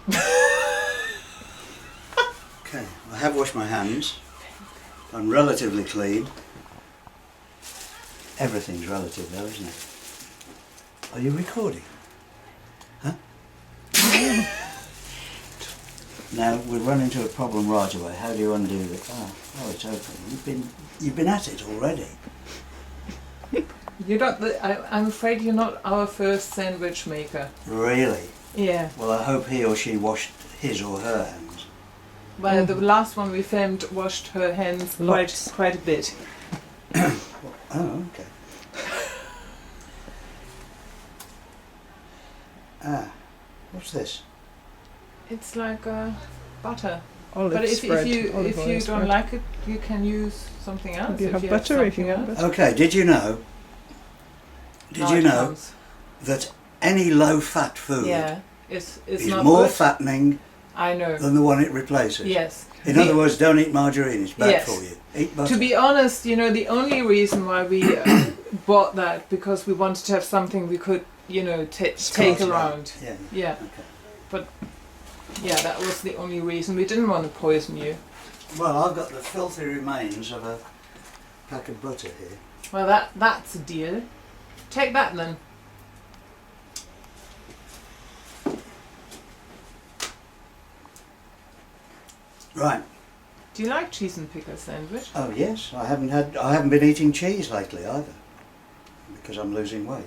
Okay, I have washed my hands. I'm relatively clean. Everything's relative though, isn't it? Are you recording? Huh? Now we've run into a problem right away. How do you undo it? Oh, it's open. You've been at it already. You're not I'm afraid you're not our first sandwich maker. Really? Yeah. Well, I hope he or she washed his or her hands. Well, the last one we filmed washed her hands quite a bit. Oh, okay. What's this? It's like butter. Olive But if spread. you don't spread. like it, you can use something else. If you have butter, if you something have else. butter. Okay, did you know Now it comes. that any low-fat food Yeah, it's is not more good. fattening I know. than the one it replaces? Yes. In other words, don't eat margarine, it's bad Yes. for you. Eat butter. To be honest, the only reason why we bought that because we wanted to have something we could, take Start around. Yeah. Yeah, Okay. yeah, that was the only reason. We didn't want to poison you. Well, I've got the filthy remains of a pack of butter here. Well, that's a deal. Take that then. Right. Do you like cheese and pickle sandwich? Oh yes, I haven't been eating cheese lately either, because I'm losing weight.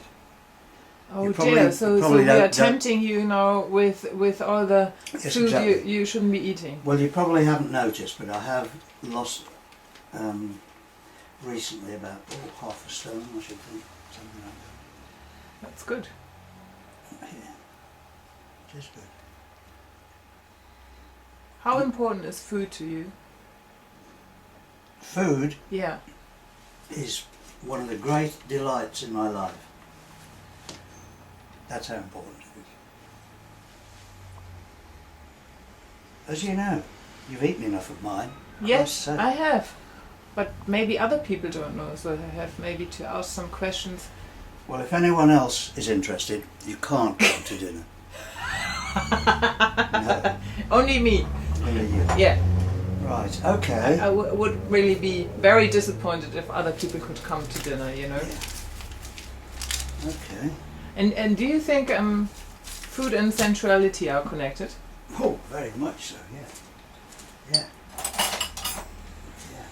Oh You probably- dear! So probably we are don't- tempting you now with all the Yes, food exactly. you shouldn't be eating. Well, you probably haven't noticed, but I have lost recently about half a stone, I should think, something like That's good. that. Yeah, just good. How important is food to you? Food Yeah. is one of the great delights in my life. That's how important it is. As you know, you've eaten enough of mine. Yes, say. I have. But maybe other people don't know, so I have maybe to ask some questions. Well, if anyone else is interested, you can't come to dinner. No, Only me. only you. Yeah. Right, okay. I would really be very disappointed if other people could come to dinner, Yeah. Okay. And do you think food and sensuality are connected? Oh, very much so, yeah. Yeah.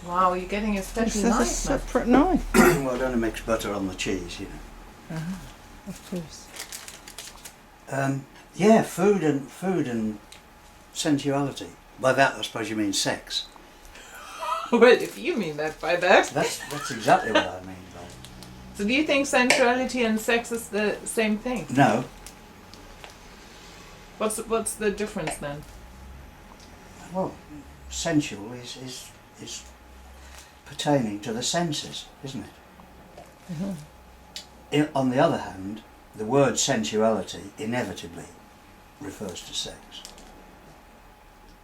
Wow, you're getting a This special is a knife now. separate knife. Well, I don't mix butter on the cheese, you know. Of course. Yeah, food and sensuality. By that, I suppose you mean sex. Well, if you mean that by that. That's exactly what I mean by So do you think sensuality and sex is the same thing? it. No. What's the difference then? Well, sensual is pertaining to the senses, isn't it? On the other hand, the word sensuality inevitably refers to sex.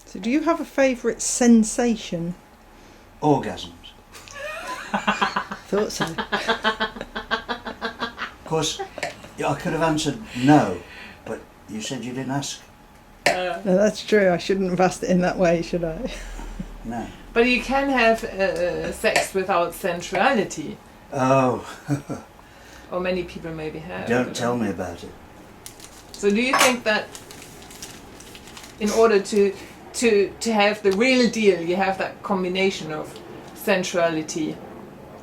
So do you have a favourite sensation? Orgasms. Thought so. Of course, I could have answered no, but you said you didn't ask. No, that's true. I shouldn't have asked it in that way, should I? No. But you can have sex without sensuality. Oh, Or many people maybe have. don't tell me about it. So do you think that in order to have the real deal, you have that combination of sensuality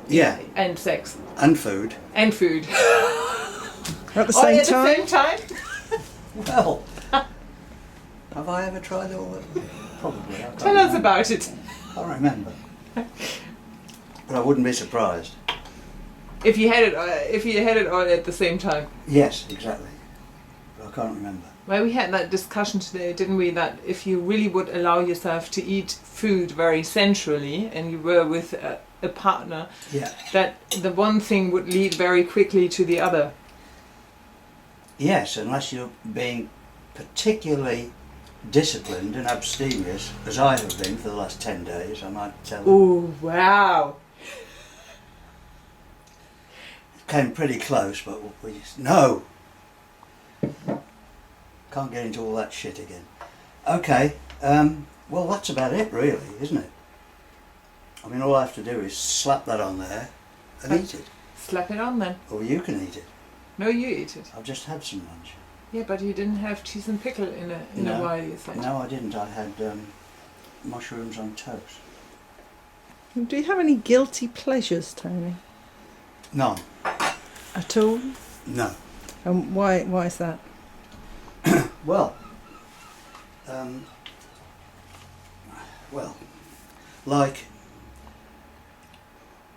Yeah, and sex and food. and food At the all same at time? the same time? Well, have I ever tried all that? Probably. I can't Tell us remember. about it. I can't remember. But I wouldn't be surprised. If you had it all at the same time. Yes, exactly. But I can't remember. Well, we had that discussion today, didn't we? That if you really would allow yourself to eat food very sensually, and you were with a partner, Yeah. that the one thing would lead very quickly to the other. Yes, unless you're being particularly disciplined and abstemious, as I have been for the last 10 days, I might tell you. Oh wow! Came pretty close, but we just... No! Can't get into all that shit again. Okay, well that's about it really, isn't it? I mean, all I have to do is slap that on there and eat it. Slap it on then. Or you can eat it. No, you eat it. I've just had some lunch. Yeah, but you didn't have cheese and pickle in a No. while, you said. No, I didn't. I had mushrooms on toast. Do you have any guilty pleasures, Tony? None. At all? No. And why is that? Well, like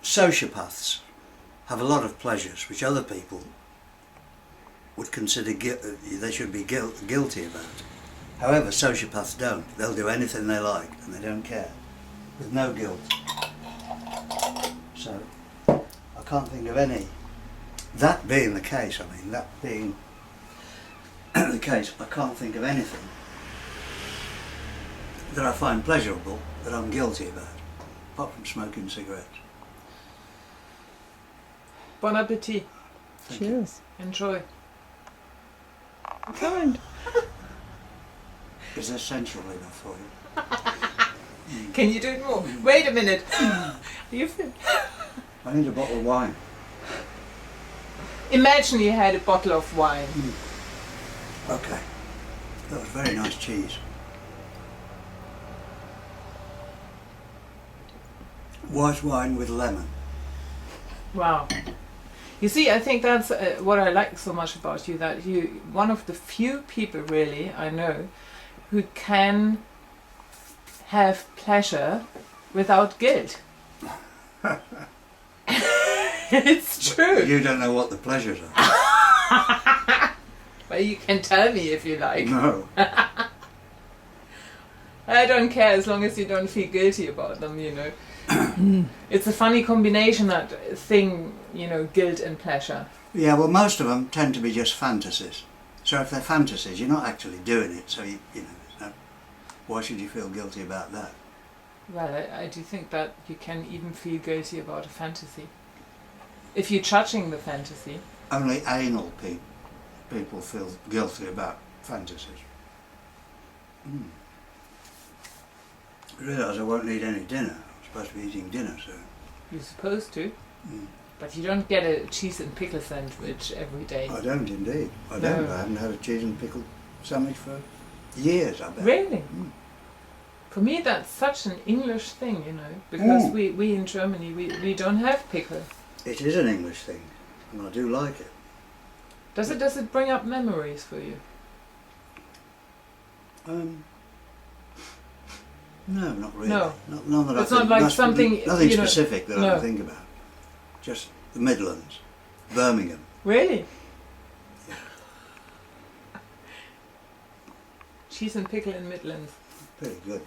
sociopaths have a lot of pleasures which other people would consider they should be guilty about. However, sociopaths don't. They'll do anything they like and they don't care, with no guilt. So, I can't think of any. That being the case, I mean, that being the case, I can't think of anything that I find pleasurable that I'm guilty about, apart from smoking cigarettes. Bon appetit. Thank you. Cheers. Enjoy. Kind. Is this sensual enough for you? Can you do it more? Wait a minute. You feel? I need a bottle of wine. Imagine you had a bottle of wine. Okay. That was very nice cheese. White wine with lemon. Wow. You see, I think that's what I like so much about you, that you one of the few people really I know who can have pleasure without guilt. It's true. You don't know what the pleasures are. Well, you can tell me if you like. No. I don't care as long as you don't feel guilty about them, you know. It's a funny combination, that thing, you know, guilt and pleasure. Yeah, well, most of them tend to be just fantasies. So if they're fantasies, you're not actually doing it. So you know, why should you feel guilty about that? Well, I do think that you can even feel guilty about a fantasy. If you're judging the fantasy. Only anal people feel guilty about fantasies. I realise I won't need any dinner. I'm supposed to be eating dinner soon. You're supposed to. But you don't get a cheese and pickle sandwich every day. I don't indeed. I No. don't. I haven't had a cheese and pickle sandwich for years, I bet. Really? For me, that's such an English thing, you know, because we in Germany, we don't have pickle. It is an English thing, and I do like it. Does it bring up memories for you? No, not really. No. None that It's I not think, like something, nothing you know, specific that I no. can think about. Just the Midlands, Birmingham. Really? Cheese and pickle in Midlands. Pretty good.